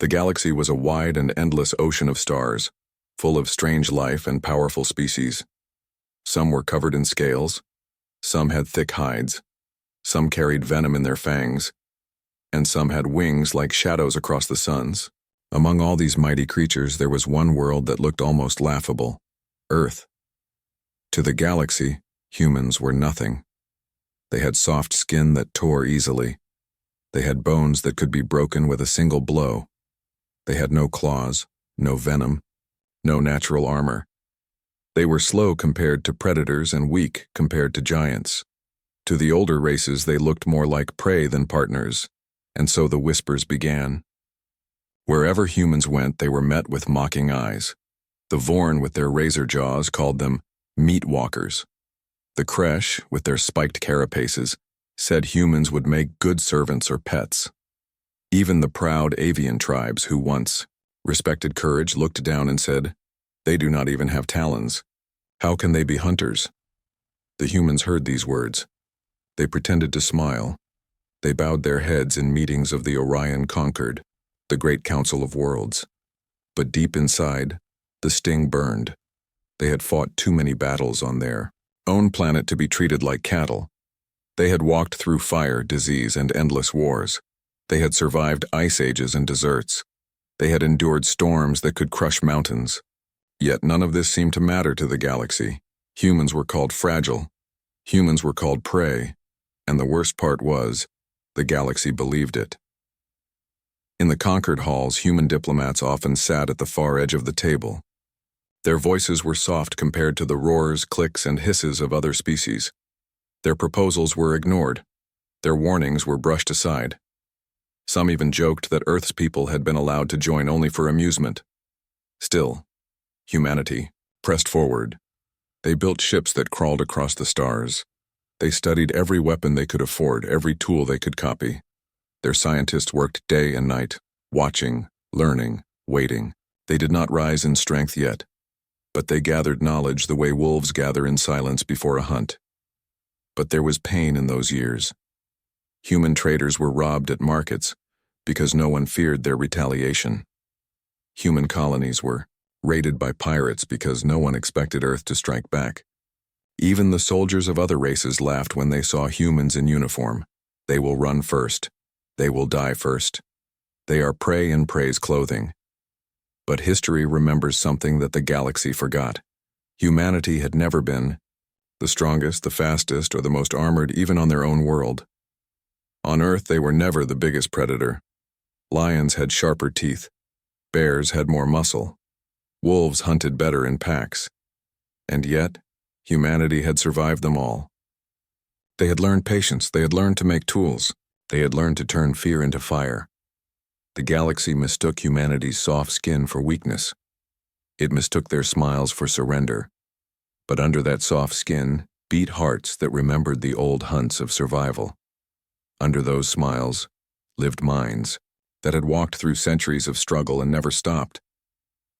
The galaxy was a wide and endless ocean of stars, full of strange life and powerful species. Some were covered in scales, some had thick hides, some carried venom in their fangs, and some had wings like shadows across the suns. Among all these mighty creatures, there was one world that looked almost laughable: Earth. To the galaxy, humans were nothing. They had soft skin that tore easily. They had bones that could be broken with a single blow. They had no claws, no venom, no natural armor. They were slow compared to predators and weak compared to giants. To the older races, they looked more like prey than partners, and so the whispers began. Wherever humans went, they were met with mocking eyes. The Vorn, with their razor jaws, called them meat walkers. The Kresh, with their spiked carapaces, said humans would make good servants or pets. Even the proud avian tribes, who once respected courage, looked down and said, "They do not even have talons. How can they be hunters?" The humans heard these words. They pretended to smile. They bowed their heads in meetings of the Orion Conquered, the great council of worlds. But deep inside, the sting burned. They had fought too many battles on their own planet to be treated like cattle. They had walked through fire, disease, and endless wars. They had survived ice ages and deserts. They had endured storms that could crush mountains. Yet none of this seemed to matter to the galaxy. Humans were called fragile. Humans were called prey. And the worst part was, the galaxy believed it. In the conquered halls, human diplomats often sat at the far edge of the table. Their voices were soft compared to the roars, clicks, and hisses of other species. Their proposals were ignored. Their warnings were brushed aside. Some even joked that Earth's people had been allowed to join only for amusement. Still, humanity pressed forward. They built ships that crawled across the stars. They studied every weapon they could afford, every tool they could copy. Their scientists worked day and night, watching, learning, waiting. They did not rise in strength yet, but they gathered knowledge the way wolves gather in silence before a hunt. But there was pain in those years. Human traders were robbed at markets because no one feared their retaliation. Human colonies were raided by pirates because no one expected Earth to strike back. Even the soldiers of other races laughed when they saw humans in uniform. They will run first. They will die first. They are prey in prey's clothing. But history remembers something that the galaxy forgot. Humanity had never been the strongest, the fastest, or the most armored, even on their own world. On Earth, they were never the biggest predator. Lions had sharper teeth. Bears had more muscle. Wolves hunted better in packs. And yet, humanity had survived them all. They had learned patience. They had learned to make tools. They had learned to turn fear into fire. The galaxy mistook humanity's soft skin for weakness. It mistook their smiles for surrender. But under that soft skin beat hearts that remembered the old hunts of survival. Under those smiles lived minds that had walked through centuries of struggle and never stopped.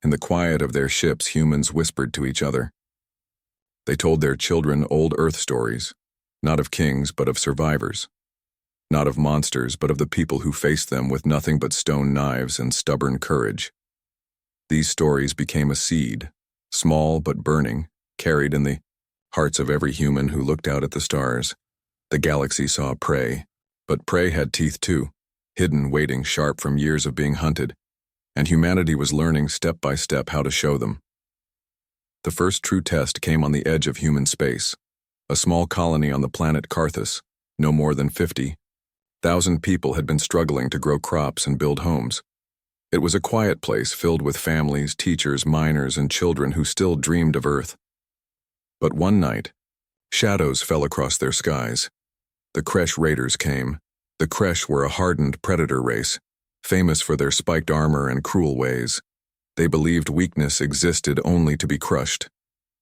In the quiet of their ships, humans whispered to each other. They told their children old Earth stories, not of kings but of survivors. Not of monsters, but of the people who faced them with nothing but stone knives and stubborn courage. These stories became a seed, small but burning, carried in the hearts of every human who looked out at the stars. The galaxy saw prey, but prey had teeth too, hidden, waiting, sharp from years of being hunted, and humanity was learning step by step how to show them. The first true test came on the edge of human space, a small colony on the planet Carthus, no more than 50,000 people had been struggling to grow crops and build homes. It was a quiet place filled with families, teachers, miners, and children who still dreamed of Earth. But one night, shadows fell across their skies. The Kresh raiders came. The Kresh were a hardened predator race, famous for their spiked armor and cruel ways. They believed weakness existed only to be crushed.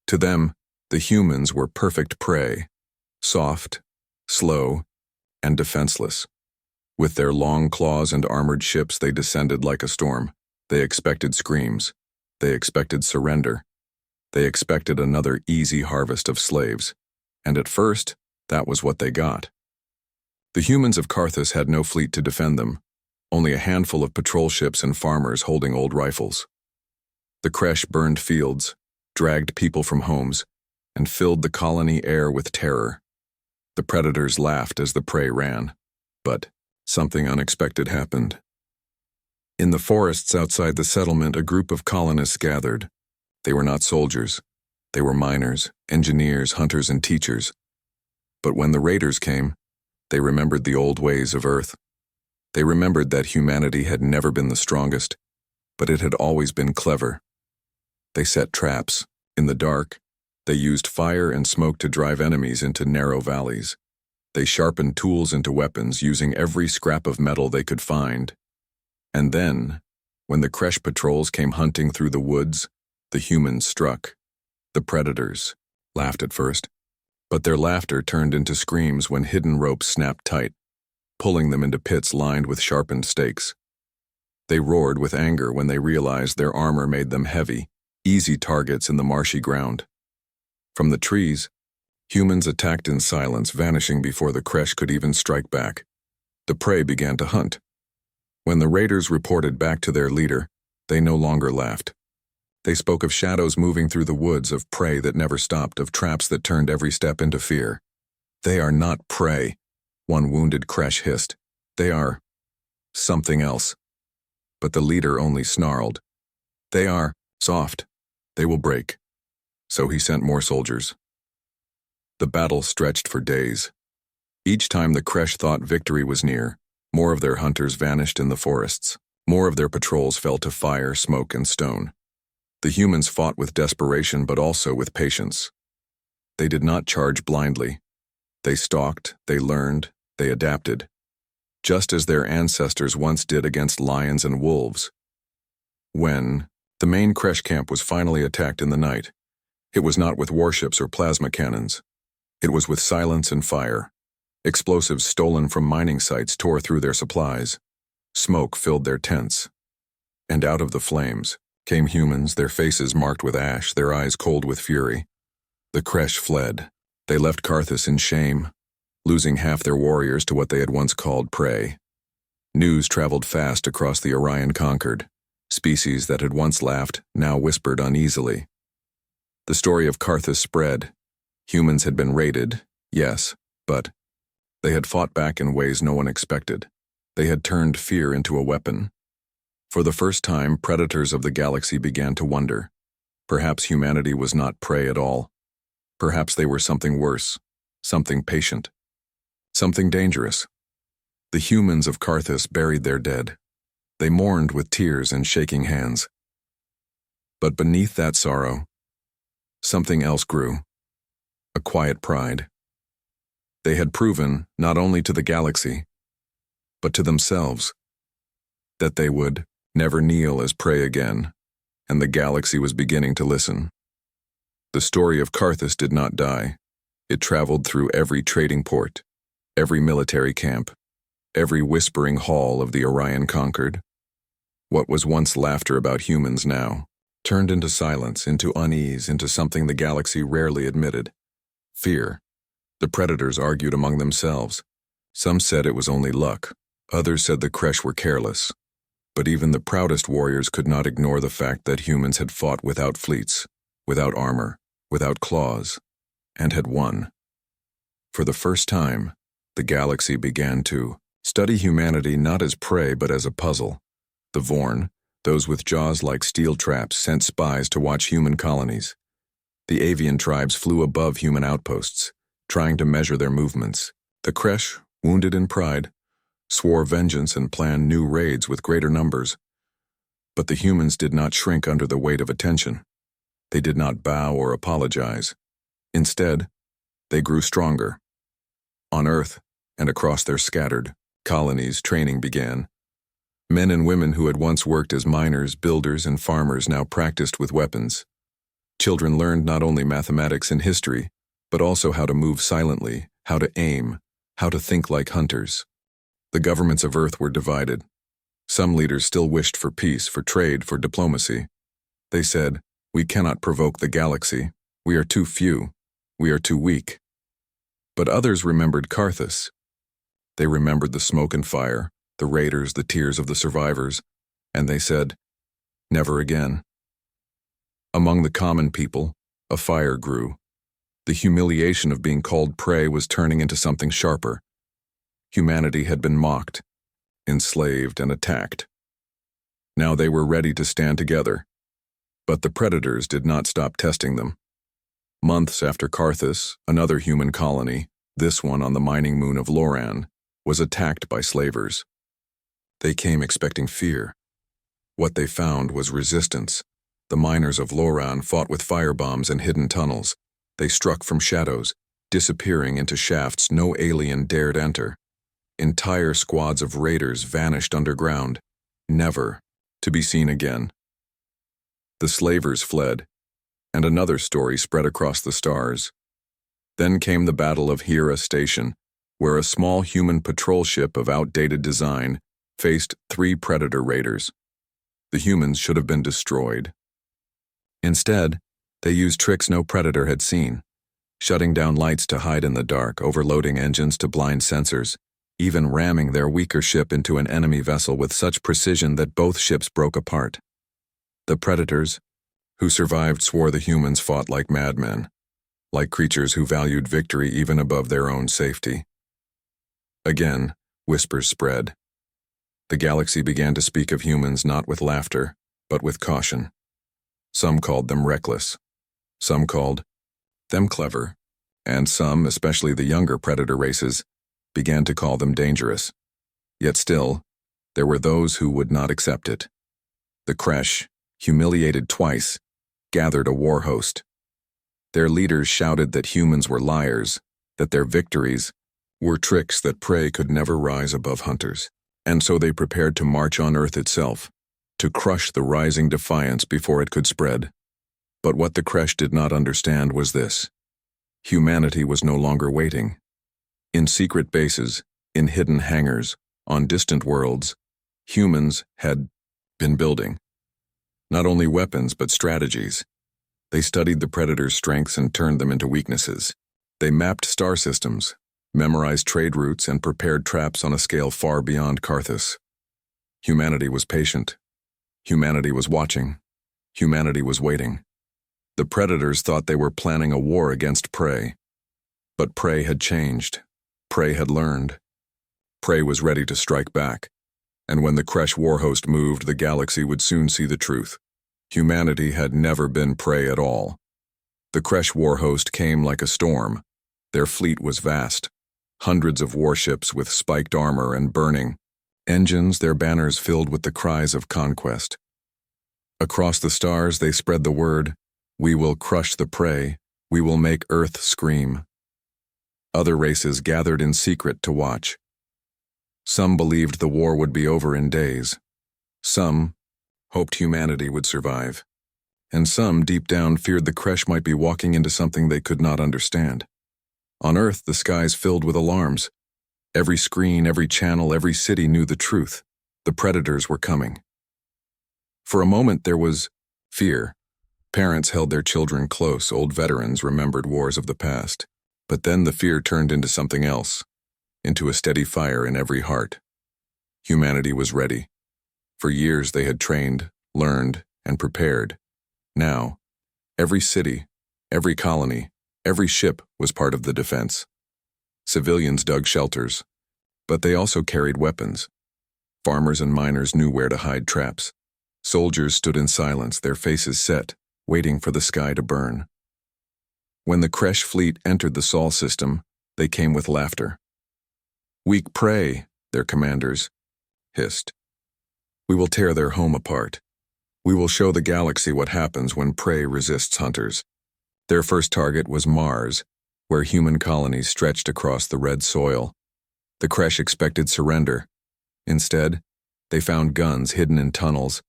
To them, the humans were perfect prey, soft, slow, and defenseless. With their long claws and armored ships, they descended like a storm. They expected screams. They expected surrender. They expected another easy harvest of slaves. And at first, that was what they got. The humans of Carthus had no fleet to defend them. only a handful of patrol ships and farmers holding old rifles. The Kresh burned fields, dragged people from homes, and filled the colony air with terror. The predators laughed as the prey ran, but something unexpected happened. In the forests outside the settlement, a group of colonists gathered. They were not soldiers. They were miners, engineers, hunters, and teachers. But when the raiders came, they remembered the old ways of Earth. They remembered that humanity had never been the strongest, but it had always been clever. They set traps. In the dark, they used fire and smoke to drive enemies into narrow valleys. They sharpened tools into weapons, using every scrap of metal they could find. And then, when the Kresh patrols came hunting through the woods, the humans struck. The predators laughed at first, but their laughter turned into screams when hidden ropes snapped tight, pulling them into pits lined with sharpened stakes. They roared with anger when they realized their armor made them heavy, easy targets in the marshy ground. From the trees, humans attacked in silence, vanishing before the Kresh could even strike back. The prey began to hunt. When the raiders reported back to their leader, they no longer laughed. They spoke of shadows moving through the woods, of prey that never stopped, of traps that turned every step into fear. "They are not prey," one wounded Kresh hissed. "They are something else." But the leader only snarled. "They are soft. They will break." So he sent more soldiers. The battle stretched for days. Each time the Kresh thought victory was near, more of their hunters vanished in the forests. More of their patrols fell to fire, smoke, and stone. The humans fought with desperation, but also with patience. They did not charge blindly. They stalked, they learned, they adapted, just as their ancestors once did against lions and wolves. When the main Kresh camp was finally attacked in the night, it was not with warships or plasma cannons. It was with silence and fire. Explosives stolen from mining sites tore through their supplies. Smoke filled their tents. And out of the flames came humans, their faces marked with ash, their eyes cold with fury. The Kresh fled. They left Karthus in shame, losing half their warriors to what they had once called prey. News traveled fast across the Orion conquered. Species that had once laughed now whispered uneasily. The story of Karthus spread. Humans had been raided, yes, but they had fought back in ways no one expected. They had turned fear into a weapon. For the first time, predators of the galaxy began to wonder. Perhaps humanity was not prey at all. Perhaps they were something worse, something patient, something dangerous. The humans of Karthus buried their dead. They mourned with tears and shaking hands. But beneath that sorrow, something else grew. A quiet pride. They had proven, not only to the galaxy, but to themselves, that they would never kneel as prey again, and the galaxy was beginning to listen. The story of Karthus did not die. It traveled through every trading port, every military camp, every whispering hall of the Orion conquered. What was once laughter about humans now turned into silence, into unease, into something the galaxy rarely admitted: fear. The predators argued among themselves. Some said it was only luck. Others said the Kresh were careless. But even the proudest warriors could not ignore the fact that humans had fought without fleets, without armor, without claws, and had won. For the first time, the galaxy began to study humanity not as prey but as a puzzle. The Vorn, those with jaws like steel traps, sent spies to watch human colonies. The avian tribes flew above human outposts, trying to measure their movements. The Kresh, wounded in pride, swore vengeance and planned new raids with greater numbers. But the humans did not shrink under the weight of attention. They did not bow or apologize. Instead, they grew stronger. On Earth, and across their scattered colonies, training began. Men and women who had once worked as miners, builders, and farmers now practiced with weapons. Children learned not only mathematics and history, but also how to move silently, how to aim, how to think like hunters. The governments of Earth were divided. Some leaders still wished for peace, for trade, for diplomacy. They said, "We cannot provoke the galaxy. We are too few. We are too weak." But others remembered Karthus. They remembered the smoke and fire, the raiders, the tears of the survivors, and they said, "Never again." Among the common people, a fire grew. The humiliation of being called prey was turning into something sharper. Humanity had been mocked, enslaved, and attacked. Now they were ready to stand together. But the predators did not stop testing them. Months after Carthus, another human colony, this one on the mining moon of Loran, was attacked by slavers. They came expecting fear. What they found was resistance. The miners of Loran fought with firebombs and hidden tunnels. They struck from shadows, disappearing into shafts no alien dared enter. Entire squads of raiders vanished underground, never to be seen again. The slavers fled, and another story spread across the stars. Then came the Battle of Hera Station, where a small human patrol ship of outdated design faced 3 predator raiders. The humans should have been destroyed. Instead, they used tricks no predator had seen, shutting down lights to hide in the dark, overloading engines to blind sensors, even ramming their weaker ship into an enemy vessel with such precision that both ships broke apart. The predators, who survived, swore the humans fought like madmen, like creatures who valued victory even above their own safety. Again, whispers spread. The galaxy began to speak of humans not with laughter, but with caution. Some called them reckless. Some called them clever. And some, especially the younger predator races, began to call them dangerous. Yet still, there were those who would not accept it. The Kresh, humiliated twice, gathered a war host. Their leaders shouted that humans were liars, that their victories were tricks that prey could never rise above hunters. And so they prepared to march on Earth itself, to crush the rising defiance before it could spread. But what the Kresh did not understand was this. Humanity was no longer waiting. In secret bases, in hidden hangars, on distant worlds, humans had been building. Not only weapons, but strategies. They studied the predator's strengths and turned them into weaknesses. They mapped star systems, memorized trade routes, and prepared traps on a scale far beyond Carthus. Humanity was patient. Humanity was watching. Humanity was waiting. The predators thought they were planning a war against prey. But prey had changed. Prey had learned. Prey was ready to strike back. And when the Kresh warhost moved, the galaxy would soon see the truth. Humanity had never been prey at all. The Kresh warhost came like a storm. Their fleet was vast. Hundreds of warships with spiked armor and burning engines, their banners filled with the cries of conquest. Across the stars they spread the word, "We will crush the prey, we will make Earth scream." Other races gathered in secret to watch. Some believed the war would be over in days. Some hoped humanity would survive. And some, deep down, feared the Kresh might be walking into something they could not understand. On Earth, the skies filled with alarms. Every screen, every channel, every city knew the truth. The predators were coming. For a moment there was fear. Parents held their children close, old veterans remembered wars of the past. But then the fear turned into something else, into a steady fire in every heart. Humanity was ready. For years they had trained, learned, and prepared. Now, every city, every colony, every ship was part of the defense. Civilians dug shelters, but they also carried weapons. Farmers and miners knew where to hide traps. Soldiers stood in silence, their faces set, waiting for the sky to burn. When the Kresh fleet entered the Sol system, they came with laughter. "Weak prey," their commanders hissed. "We will tear their home apart. We will show the galaxy what happens when prey resists hunters." Their first target was Mars, where human colonies stretched across the red soil. The Kresh expected surrender. Instead, they found guns hidden in tunnels,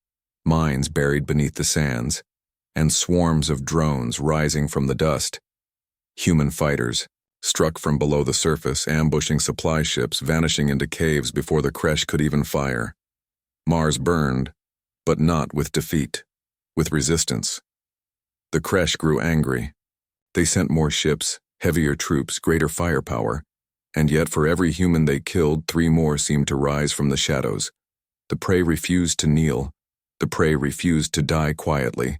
mines buried beneath the sands, and swarms of drones rising from the dust. Human fighters, struck from below the surface, ambushing supply ships, vanishing into caves before the Kresh could even fire. Mars burned, but not with defeat, with resistance. The Kresh grew angry. They sent more ships, heavier troops, greater firepower. And yet for every human they killed, 3 more seemed to rise from the shadows. The prey refused to kneel. The prey refused to die quietly.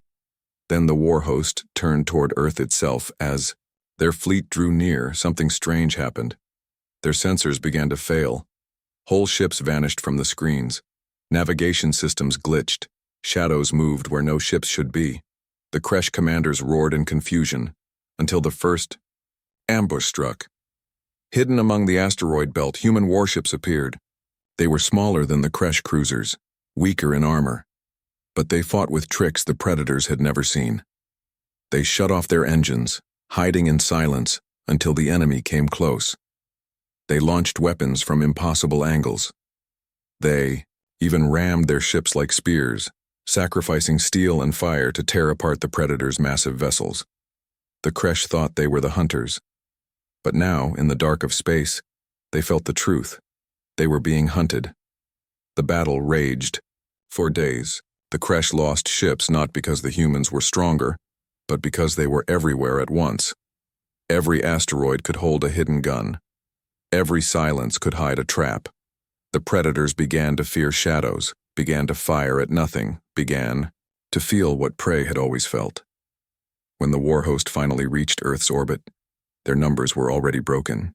Then the war host turned toward Earth itself. As their fleet drew near, something strange happened. Their sensors began to fail. Whole ships vanished from the screens. Navigation systems glitched. Shadows moved where no ships should be. The Kresh commanders roared in confusion, until the first ambush struck. Hidden among the asteroid belt, human warships appeared. They were smaller than the Kresh cruisers, weaker in armor. But they fought with tricks the predators had never seen. They shut off their engines, hiding in silence until the enemy came close. They launched weapons from impossible angles. They even rammed their ships like spears, sacrificing steel and fire to tear apart the predators' massive vessels. The Kresh thought they were the hunters. But now, in the dark of space, they felt the truth. They were being hunted. The battle raged. For days, the Kresh lost ships not because the humans were stronger, but because they were everywhere at once. Every asteroid could hold a hidden gun. Every silence could hide a trap. The predators began to fear shadows, began to fire at nothing, began to feel what prey had always felt. When the war host finally reached Earth's orbit, their numbers were already broken.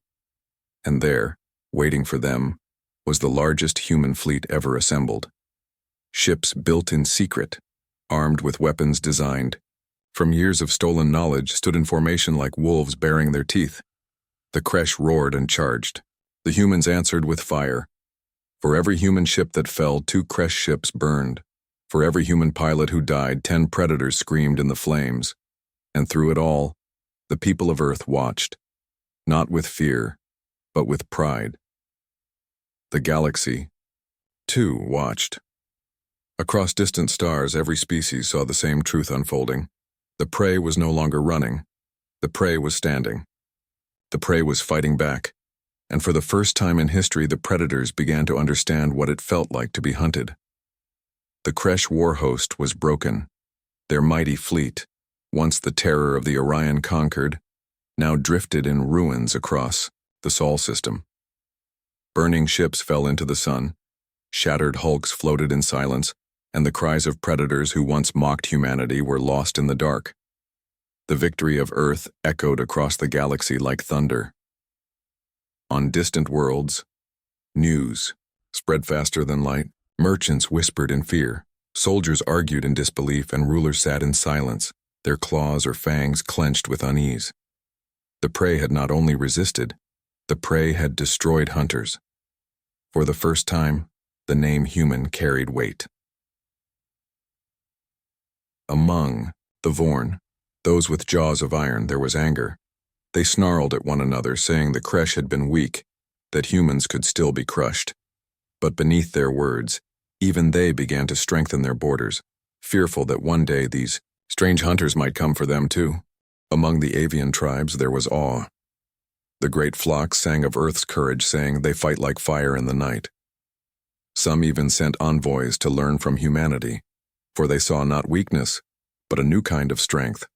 And there, waiting for them, was the largest human fleet ever assembled. Ships built in secret, armed with weapons designed from years of stolen knowledge, stood in formation like wolves baring their teeth. The Kresh roared and charged. The humans answered with fire. For every human ship that fell, 2 Kresh ships burned. For every human pilot who died, 10 predators screamed in the flames. And through it all, the people of Earth watched, not with fear, but with pride. The galaxy, too, watched. Across distant stars, every species saw the same truth unfolding. The prey was no longer running. The prey was standing. The prey was fighting back. And for the first time in history, the predators began to understand what it felt like to be hunted. The Kresh war host was broken. Their mighty fleet, once the terror of the Orion conquered, now drifted in ruins across the Sol system. Burning ships fell into the sun. Shattered hulks floated in silence, and the cries of predators who once mocked humanity were lost in the dark. The victory of Earth echoed across the galaxy like thunder. On distant worlds, news spread faster than light. Merchants whispered in fear. Soldiers argued in disbelief, and rulers sat in silence, their claws or fangs clenched with unease. The prey had not only resisted, the prey had destroyed hunters. For the first time, the name human carried weight. Among the Vorn, those with jaws of iron, there was anger. They snarled at one another, saying the Kresh had been weak, that humans could still be crushed. But beneath their words, even they began to strengthen their borders, fearful that one day these strange hunters might come for them too. Among the avian tribes there was awe. The great flocks sang of Earth's courage, saying they fight like fire in the night. Some even sent envoys to learn from humanity, for they saw not weakness, but a new kind of strength.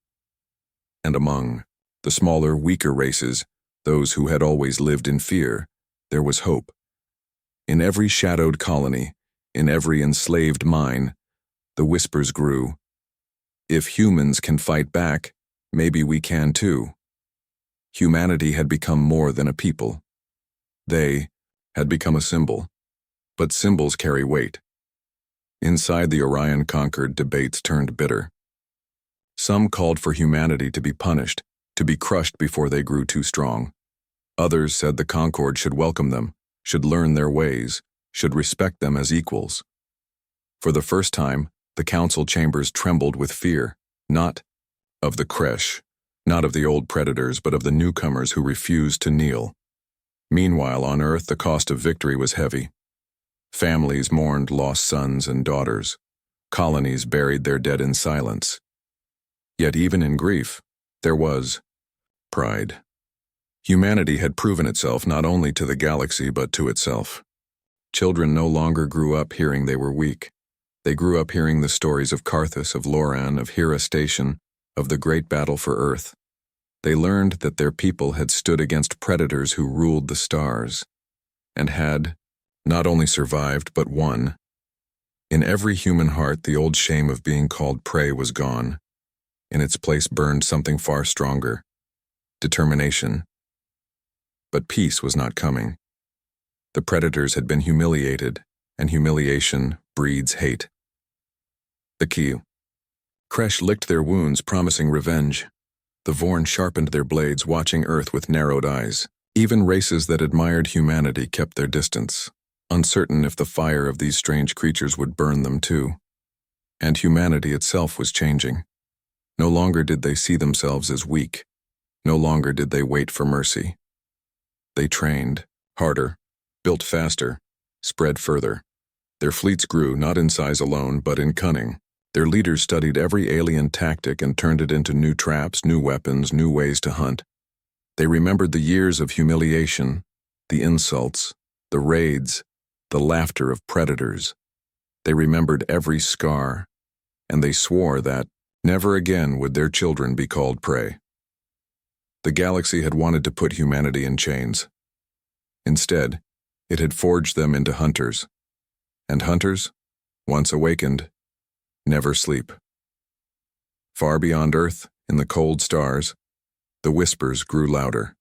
And among the smaller, weaker races, those who had always lived in fear, there was hope. In every shadowed colony, in every enslaved mine, the whispers grew. If humans can fight back, maybe we can too. Humanity had become more than a people. They had become a symbol. But symbols carry weight. Inside the Orion conquered, debates turned bitter. Some called for humanity to be punished, to be crushed before they grew too strong. Others said the Concord should welcome them, should learn their ways, should respect them as equals. For the first time, the council chambers trembled with fear, not of the Kresh, not of the old predators, but of the newcomers who refused to kneel. Meanwhile, on Earth, the cost of victory was heavy. Families mourned lost sons and daughters. Colonies buried their dead in silence. Yet even in grief, there was pride. Humanity had proven itself not only to the galaxy but to itself. Children no longer grew up hearing they were weak. They grew up hearing the stories of Karthus, of Loran, of Hera Station, of the great battle for Earth. They learned that their people had stood against predators who ruled the stars, and had not only survived but won. In every human heart, the old shame of being called prey was gone. In its place burned something far stronger: determination. But peace was not coming. The predators had been humiliated, and humiliation breeds hate. The key. Kresh licked their wounds, promising revenge. The Vorn sharpened their blades, watching Earth with narrowed eyes. Even races that admired humanity kept their distance, uncertain if the fire of these strange creatures would burn them too. And humanity itself was changing. No longer did they see themselves as weak. No longer did they wait for mercy. They trained harder, built faster, spread further. Their fleets grew not in size alone, but in cunning. Their leaders studied every alien tactic and turned it into new traps, new weapons, new ways to hunt. They remembered the years of humiliation, the insults, the raids, the laughter of predators. They remembered every scar, and they swore that never again would their children be called prey. The galaxy had wanted to put humanity in chains. Instead, it had forged them into hunters. And hunters, once awakened, never sleep. Far beyond Earth, in the cold stars, the whispers grew louder.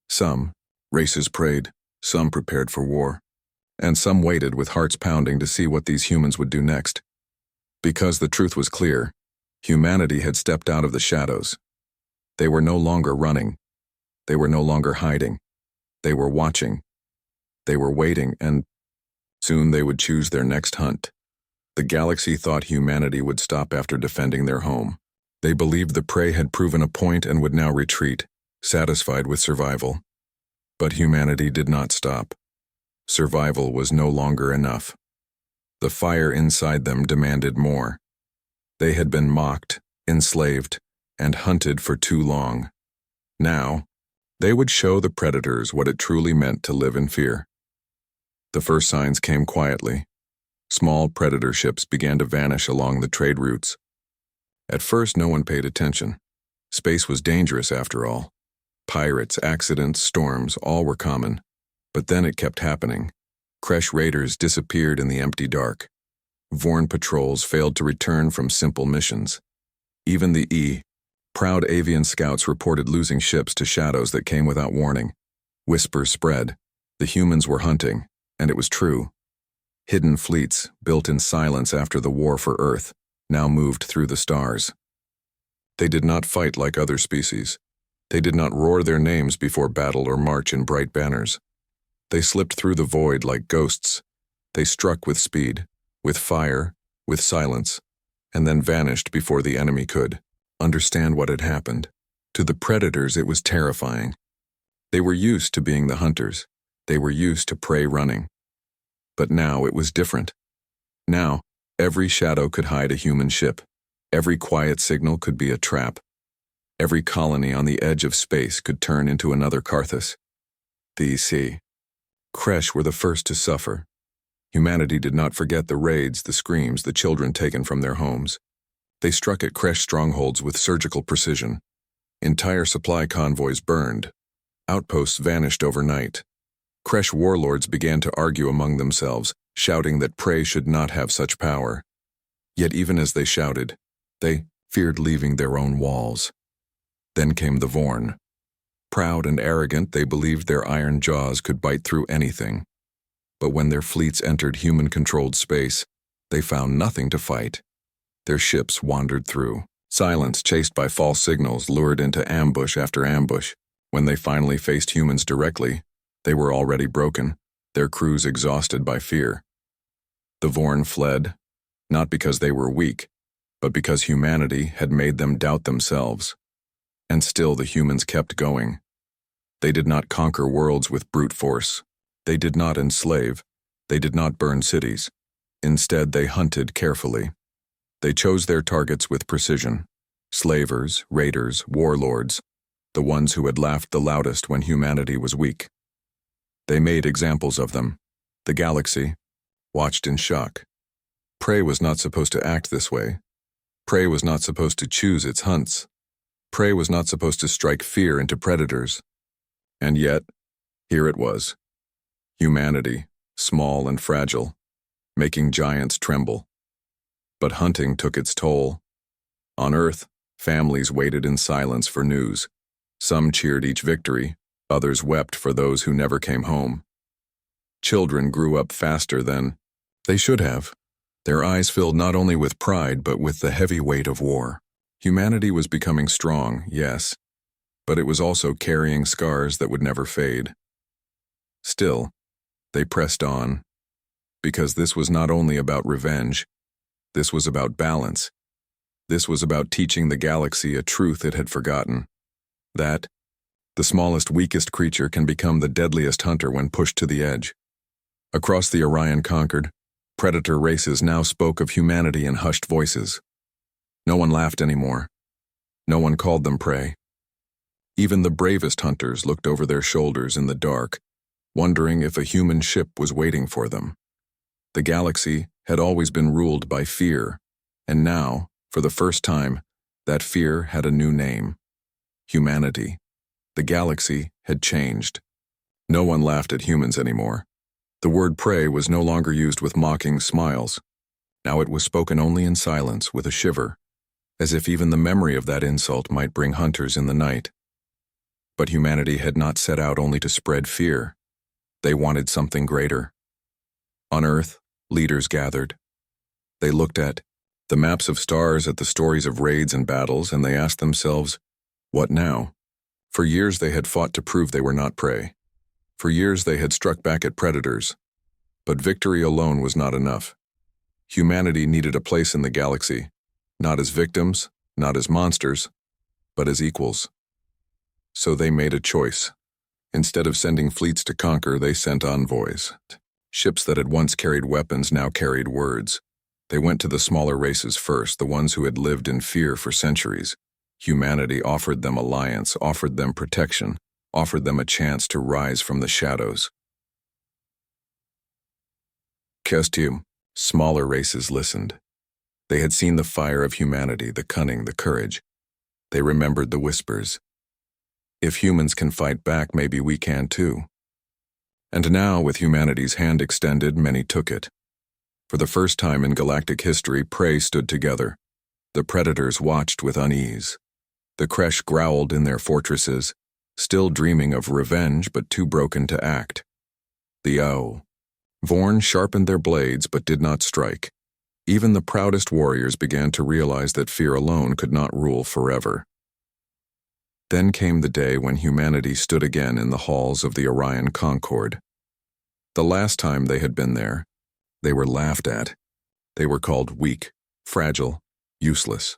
Some races prayed, some prepared for war, and some waited with hearts pounding to see what these humans would do next. Because the truth was clear, humanity had stepped out of the shadows. They were no longer running. They were no longer hiding. They were watching. They were waiting, and soon they would choose their next hunt. The galaxy thought humanity would stop after defending their home. They believed the prey had proven a point and would now retreat, satisfied with survival. But humanity did not stop. Survival was no longer enough. The fire inside them demanded more. They had been mocked, enslaved, and hunted for too long. Now, they would show the predators what it truly meant to live in fear. The first signs came quietly. Small predator ships began to vanish along the trade routes. At first, no one paid attention. Space was dangerous after all. Pirates, accidents, storms, all were common. But then it kept happening. Kresh raiders disappeared in the empty dark. Vorn patrols failed to return from simple missions. Even the proud avian scouts reported losing ships to shadows that came without warning. Whispers spread. The humans were hunting, and it was true. Hidden fleets, built in silence after the war for Earth, now moved through the stars. They did not fight like other species. They did not roar their names before battle or march in bright banners. They slipped through the void like ghosts. They struck with speed, with fire, with silence, and then vanished before the enemy could understand what had happened. To the predators, it was terrifying. They were used to being the hunters. They were used to prey running. But now it was different. Now, every shadow could hide a human ship. Every quiet signal could be a trap. Every colony on the edge of space could turn into another Carthus. The Kresh were the first to suffer. Humanity did not forget the raids, the screams, the children taken from their homes. They struck at Kresh strongholds with surgical precision. Entire supply convoys burned. Outposts vanished overnight. Kresh warlords began to argue among themselves, shouting that prey should not have such power. Yet even as they shouted, they feared leaving their own walls. Then came the Vorn. Proud and arrogant, they believed their iron jaws could bite through anything. But when their fleets entered human-controlled space, they found nothing to fight. Their ships wandered through. Silence, chased by false signals, lured into ambush after ambush. When they finally faced humans directly, they were already broken, their crews exhausted by fear. The Vorn fled, not because they were weak, but because humanity had made them doubt themselves. And still the humans kept going. They did not conquer worlds with brute force. They did not enslave. They did not burn cities. Instead, they hunted carefully. They chose their targets with precision. Slavers, raiders, warlords, the ones who had laughed the loudest when humanity was weak. They made examples of them. The galaxy watched in shock. Prey was not supposed to act this way. Prey was not supposed to choose its hunts. Prey was not supposed to strike fear into predators. And yet, here it was. Humanity, small and fragile, making giants tremble. But hunting took its toll. On Earth, families waited in silence for news. Some cheered each victory, others wept for those who never came home. Children grew up faster than they should have, their eyes filled not only with pride but with the heavy weight of war. Humanity was becoming strong, yes, but it was also carrying scars that would never fade. Still, they pressed on, because this was not only about revenge, this was about balance. This was about teaching the galaxy a truth it had forgotten. That the smallest, weakest creature can become the deadliest hunter when pushed to the edge. Across the Orion conquered, predator races now spoke of humanity in hushed voices. No one laughed anymore. No one called them prey. Even the bravest hunters looked over their shoulders in the dark, wondering if a human ship was waiting for them. The galaxy had always been ruled by fear, and now, for the first time, that fear had a new name. Humanity. The galaxy had changed. No one laughed at humans anymore. The word prey was no longer used with mocking smiles. Now it was spoken only in silence, with a shiver, as if even the memory of that insult might bring hunters in the night. But humanity had not set out only to spread fear. They wanted something greater. On Earth, leaders gathered. They looked at the maps of stars, at the stories of raids and battles, and they asked themselves, what now? For years they had fought to prove they were not prey. For years they had struck back at predators. But victory alone was not enough. Humanity needed a place in the galaxy, not as victims, not as monsters, but as equals. So they made a choice. Instead of sending fleets to conquer, they sent envoys. Ships that had once carried weapons now carried words. They went to the smaller races first, the ones who had lived in fear for centuries. Humanity offered them alliance, offered them protection, offered them a chance to rise from the shadows. Costume. Smaller races listened. They had seen the fire of humanity, the cunning, the courage. They remembered the whispers. If humans can fight back, maybe we can too. And now, with humanity's hand extended, many took it. For the first time in galactic history, prey stood together. The predators watched with unease. The Kresh growled in their fortresses, still dreaming of revenge but too broken to act. The owl. Vorn sharpened their blades but did not strike. Even the proudest warriors began to realize that fear alone could not rule forever. Then came the day when humanity stood again in the halls of the Orion Concord. The last time they had been there, they were laughed at. They were called weak, fragile, useless.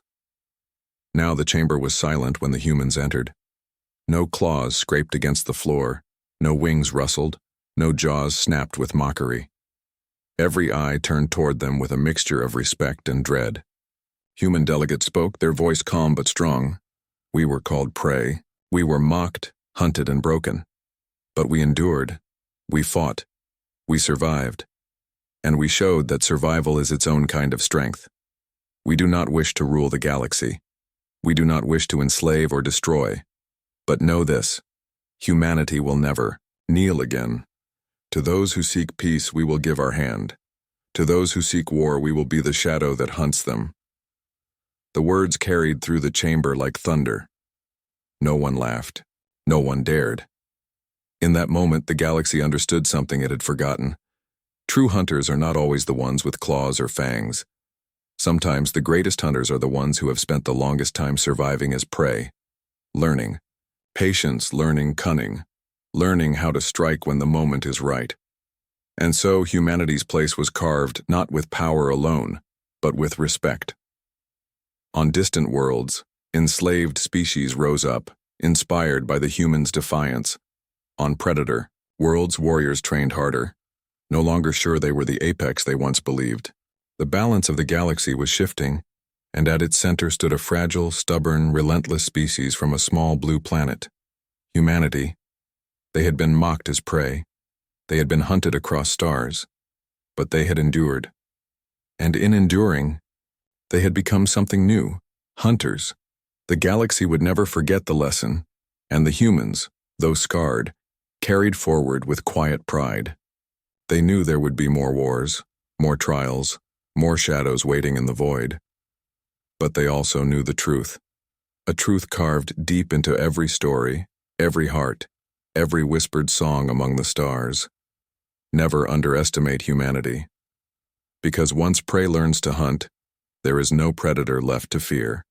Now the chamber was silent when the humans entered. No claws scraped against the floor, no wings rustled, no jaws snapped with mockery. Every eye turned toward them with a mixture of respect and dread. Human delegates spoke, their voice calm but strong. We were called prey. We were mocked, hunted, and broken. But we endured. We fought. We survived. And we showed that survival is its own kind of strength. We do not wish to rule the galaxy. We do not wish to enslave or destroy. But know this, humanity will never kneel again. To those who seek peace, we will give our hand. To those who seek war, we will be the shadow that hunts them. The words carried through the chamber like thunder. No one laughed. No one dared. In that moment, the galaxy understood something it had forgotten. True hunters are not always the ones with claws or fangs. Sometimes the greatest hunters are the ones who have spent the longest time surviving as prey. Learning. Patience, learning cunning. Learning how to strike when the moment is right. And so humanity's place was carved not with power alone, but with respect. On distant worlds, enslaved species rose up, inspired by the humans' defiance. On Predator, worlds' warriors trained harder, no longer sure they were the apex they once believed. The balance of the galaxy was shifting, and at its center stood a fragile, stubborn, relentless species from a small blue planet. Humanity. They had been mocked as prey. They had been hunted across stars. But they had endured. And in enduring, they had become something new, hunters. The galaxy would never forget the lesson, and the humans, though scarred, carried forward with quiet pride. They knew there would be more wars, more trials, more shadows waiting in the void. But they also knew the truth, a truth carved deep into every story, every heart, every whispered song among the stars. Never underestimate humanity. Because once prey learns to hunt, there is no predator left to fear.